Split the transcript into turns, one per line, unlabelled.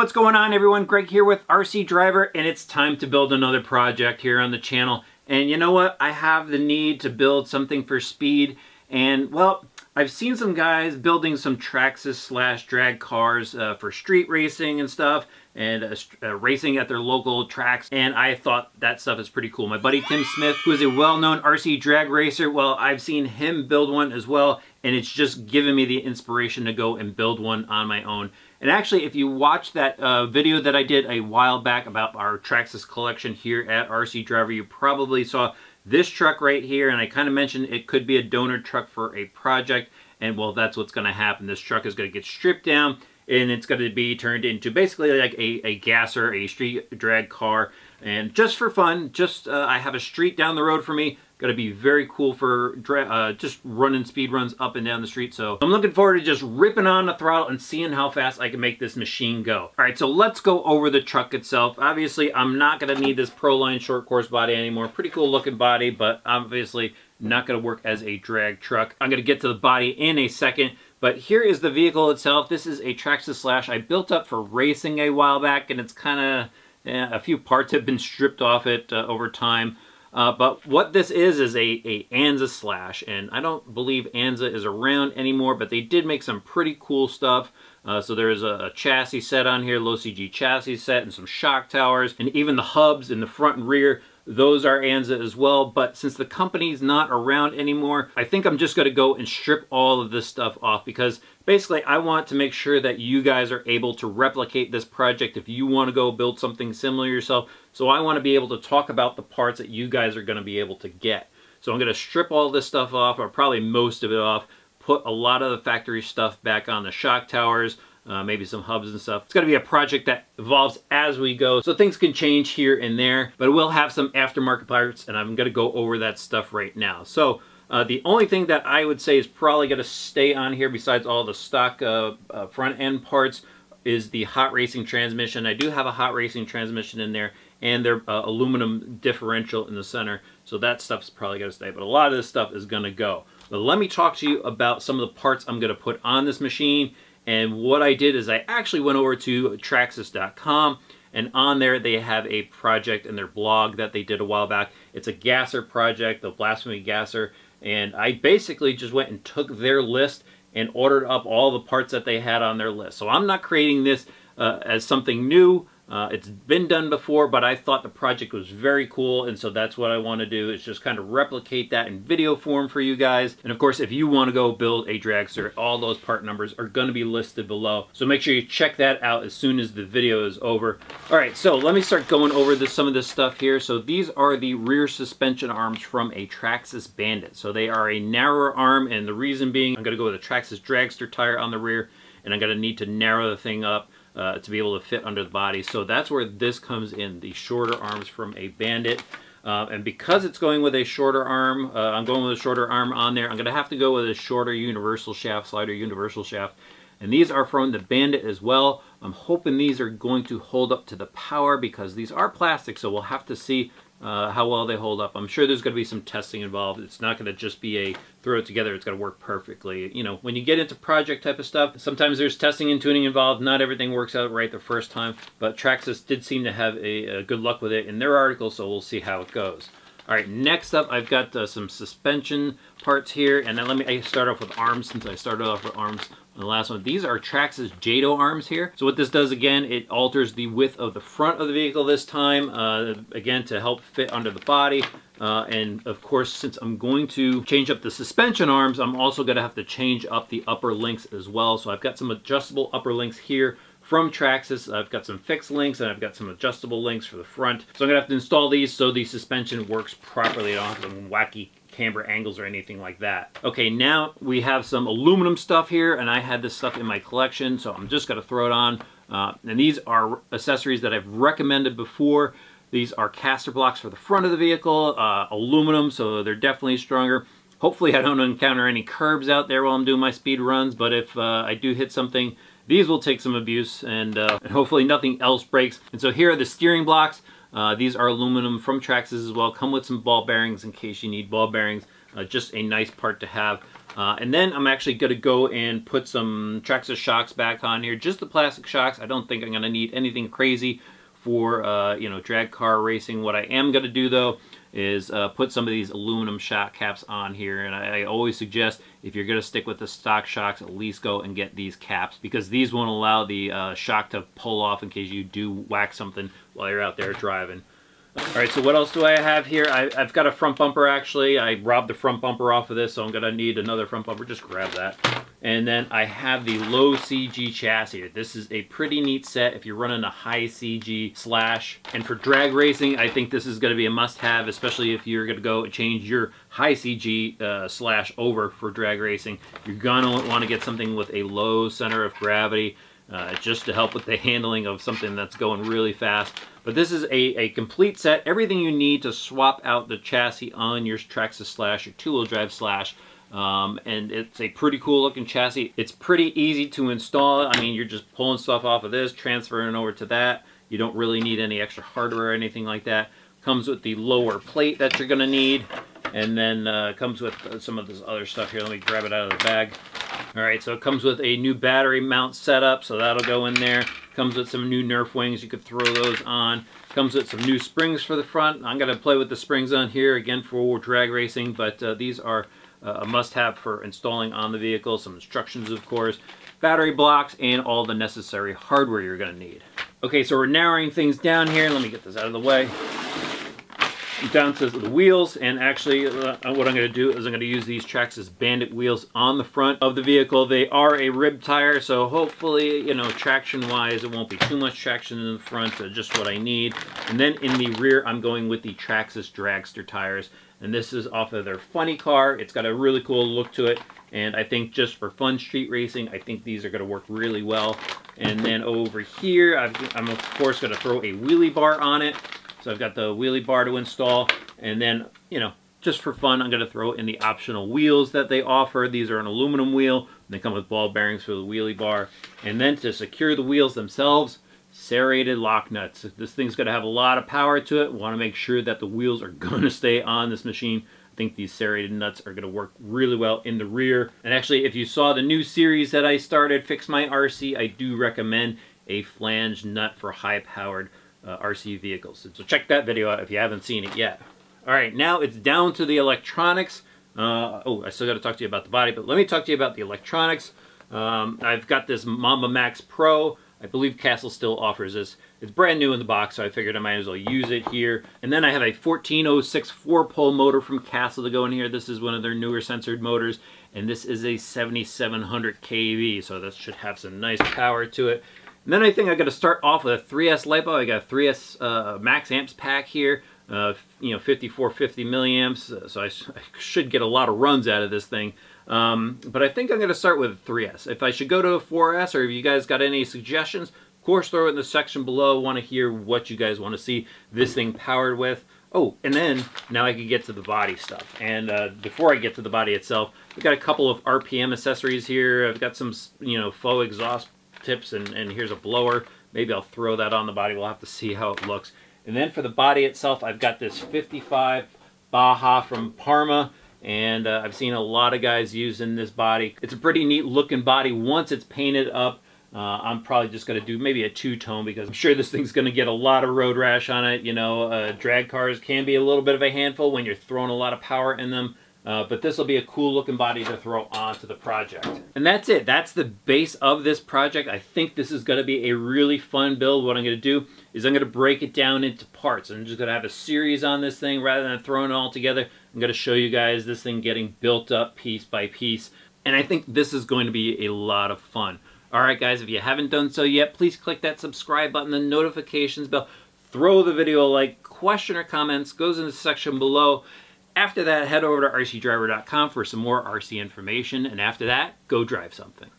What's going on, everyone? Greg here with RC Driver, and it's time to build another project here on the channel. And you know what? I have the need to build something for speed, and well, I've seen some guys building some Traxxas Slash drag cars for street racing and stuff, and racing at their local tracks, and I thought that stuff is pretty cool. My buddy Tim Smith, who is a well-known RC drag racer, well, I've seen him build one as well, and it's just given me the inspiration to go and build one on my own. And actually, if you watch that video that I did a while back about our Traxxas collection here at RC Driver, you probably saw this truck right here, and I kind of mentioned it could be a donor truck for a project, and well, that's what's going to happen. This truck is going to get stripped down, and it's going to be turned into basically like a gasser, a street drag car. And just for fun, I have a street down the road for me. Going to be very cool for just running speed runs up and down the street. So I'm looking forward to just ripping on the throttle and seeing how fast I can make this machine go. All right, so let's go over the truck itself. Obviously, I'm not going to need this Proline short course body anymore. Pretty cool looking body, but obviously not going to work as a drag truck. I'm going to get to the body in a second. But here is the vehicle itself. This is a Traxxas Slash I built up for racing a while back, and it's kind of, a few parts have been stripped off it over time. But what this is a Anza Slash, and I don't believe Anza is around anymore, but they did make some pretty cool stuff. So there's a chassis set on here, low CG chassis set, and some shock towers, and even the hubs in the front and rear, those are Anza as well. But since the company's not around anymore, I think I'm just going to go and strip all of this stuff off, because basically I want to make sure that you guys are able to replicate this project if you want to go build something similar yourself. So I want to be able to talk about the parts that you guys are going to be able to get. So I'm going to strip all this stuff off, or probably most of it off, put a lot of the factory stuff back on the shock towers, maybe some hubs and stuff. It's going to be a project that evolves as we go, so things can change here and there, but we'll have some aftermarket parts, and I'm going to go over that stuff right now. So the only thing that I would say is probably going to stay on here besides all the stock front end parts is the hot racing transmission. I do have a hot racing transmission in there, and their aluminum differential in the center, so that stuff's probably going to stay, but a lot of this stuff is going to go. But let me talk to you about some of the parts I'm going to put on this machine. And what I did is I actually went over to Traxxas.com, and on there they have a project in their blog that they did a while back. It's a gasser project, the Blasphemy Gasser, and I basically just went and took their list and ordered up all the parts that they had on their list. So I'm not creating this as something new. It's been done before, but I thought the project was very cool, and so that's what I want to do, is just kind of replicate that in video form for you guys. And of course, if you want to go build a dragster, all those part numbers are going to be listed below, so make sure you check that out as soon as the video is over. All right, so let me start going over some of this stuff here. So these are the rear suspension arms from a Traxxas Bandit. So they are a narrower arm, and the reason being, I'm going to go with a Traxxas dragster tire on the rear, and I'm going to need to narrow the thing up to be able to fit under the body. So that's where this comes in, the shorter arms from a Bandit. And because it's going with a shorter arm, I'm going with a shorter arm on there, I'm going to have to go with a shorter universal shaft, slider universal shaft. And these are from the Bandit as well. I'm hoping these are going to hold up to the power, because these are plastic, so we'll have to see how well they hold up. I'm sure there's going to be some testing involved. It's not going to just be a throw it together, it's going to work perfectly. You know, when you get into project type of stuff, sometimes there's testing and tuning involved. Not everything works out right the first time, but Traxxas did seem to have a good luck with it in their article, so we'll see how it goes. All right, next up, I've got some suspension parts here, and then let me start off with arms, since I started off with arms on the last one. These are Traxxas Jado arms here. So what this does, again, it alters the width of the front of the vehicle this time, again, to help fit under the body. And of course, since I'm going to change up the suspension arms, I'm also going to have to change up the upper links as well. So I've got some adjustable upper links here from Traxxas. I've got some fixed links, and I've got some adjustable links for the front. So I'm going to have to install these so the suspension works properly. I don't have some wacky camber angles or anything like that. Okay, now we have some aluminum stuff here, and I had this stuff in my collection, so I'm just going to throw it on. And these are accessories that I've recommended before. These are caster blocks for the front of the vehicle, aluminum, so they're definitely stronger. Hopefully I don't encounter any curbs out there while I'm doing my speed runs, but if I do hit something, these will take some abuse, and hopefully nothing else breaks. And so here are the steering blocks. These are aluminum from Traxxas as well. Come with some ball bearings in case you need ball bearings. Just a nice part to have. And then I'm actually going to go and put some Traxxas shocks back on here, just the plastic shocks. I don't think I'm going to need anything crazy for, you know, drag car racing. What I am going to do, though, is put some of these aluminum shock caps on here. And I always suggest, if you're going to stick with the stock shocks, at least go and get these caps, because these won't allow the shock to pull off in case you do whack something while you're out there driving. Alright, so what else do I have here? I've got a front bumper, actually. I robbed the front bumper off of this, so I'm going to need another front bumper. Just grab that. And then I have the low CG chassis. This is a pretty neat set if you're running a high CG Slash. And for drag racing, I think this is going to be a must-have, especially if you're going to go and change your high CG Slash over for drag racing. You're going to want to get something with a low center of gravity, just to help with the handling of something that's going really fast. But this is a complete set, everything you need to swap out the chassis on your Traxxas Slash, your two-wheel drive Slash. And it's a pretty cool looking chassis. It's pretty easy to install. I mean, you're just pulling stuff off of this, transferring over to that. You don't really need any extra hardware or anything like that. Comes with the lower plate that you're going to need. And then comes with some of this other stuff here. Let me grab it out of the bag. Alright, so it comes with a new battery mount setup, so that'll go in there. Comes with some new Nerf wings, you could throw those on. Comes with some new springs for the front. I'm going to play with the springs on here, again, for drag racing, but these are a must-have for installing on the vehicle. Some instructions, of course, battery blocks, and all the necessary hardware you're going to need. Okay, so we're narrowing things down here. Let me get this out of the way. Down to the wheels, and actually what I'm going to do is I'm going to use these Traxxas Bandit wheels on the front of the vehicle. They are a rib tire, so hopefully, you know, traction wise it won't be too much traction in the front, just what I need. And then in the rear I'm going with the Traxxas Dragster tires, and this is off of their Funny car. It's got a really cool look to it, and I think just for fun street racing, I think these are going to work really well. And then over here I'm of course going to throw a wheelie bar on it. So I've got the wheelie bar to install, and then, you know, just for fun, I'm going to throw in the optional wheels that they offer. These are an aluminum wheel, and they come with ball bearings for the wheelie bar. And then to secure the wheels themselves, serrated lock nuts. This thing's going to have a lot of power to it. We want to make sure that the wheels are going to stay on this machine. I think these serrated nuts are going to work really well in the rear. And actually, if you saw the new series that I started, Fix My RC, I do recommend a flange nut for high-powered RC vehicles. So check that video out if you haven't seen it yet. Alright, now it's down to the electronics. Oh, I still got to talk to you about the body, but let me talk to you about the electronics. I've got this Mamba Max Pro. I believe Castle still offers this. It's brand new in the box, so I figured I might as well use it here. And then I have a 1406 4-pole motor from Castle to go in here. This is one of their newer censored motors, and this is a 7700 kV, so this should have some nice power to it. And then I think I got to start off with a 3S LiPo. I got a 3S max amps pack here, you know, 5450 milliamps, so I should get a lot of runs out of this thing. But I think I'm going to start with a 3S. If I should go to a 4S, or if you guys got any suggestions, of course throw it in the section below. I want to hear what you guys want to see this thing powered with. Oh, and then now I can get to the body stuff. And before I get to the body itself, I've got a couple of RPM accessories here. I've got some, you know, faux exhaust tips, and here's a blower. Maybe I'll throw that on the body. We'll have to see how it looks. And then for the body itself, I've got this 55 Baja from Parma, and I've seen a lot of guys using this body. It's a pretty neat looking body once it's painted up. I'm probably just going to do maybe a two-tone, because I'm sure this thing's going to get a lot of road rash on it. You know, drag cars can be a little bit of a handful when you're throwing a lot of power in them. But this will be a cool looking body to throw onto the project. And that's it. That's the base of this project. I think this is going to be a really fun build. What I'm going to do is I'm going to break it down into parts. I'm just going to have a series on this thing rather than throwing it all together. I'm going to show you guys this thing getting built up piece by piece. And I think this is going to be a lot of fun. Alright guys, if you haven't done so yet, please click that subscribe button, the notifications bell. Throw the video a like, question or comments, goes in the section below. After that, head over to rcdriver.com for some more RC information, and after that, go drive something.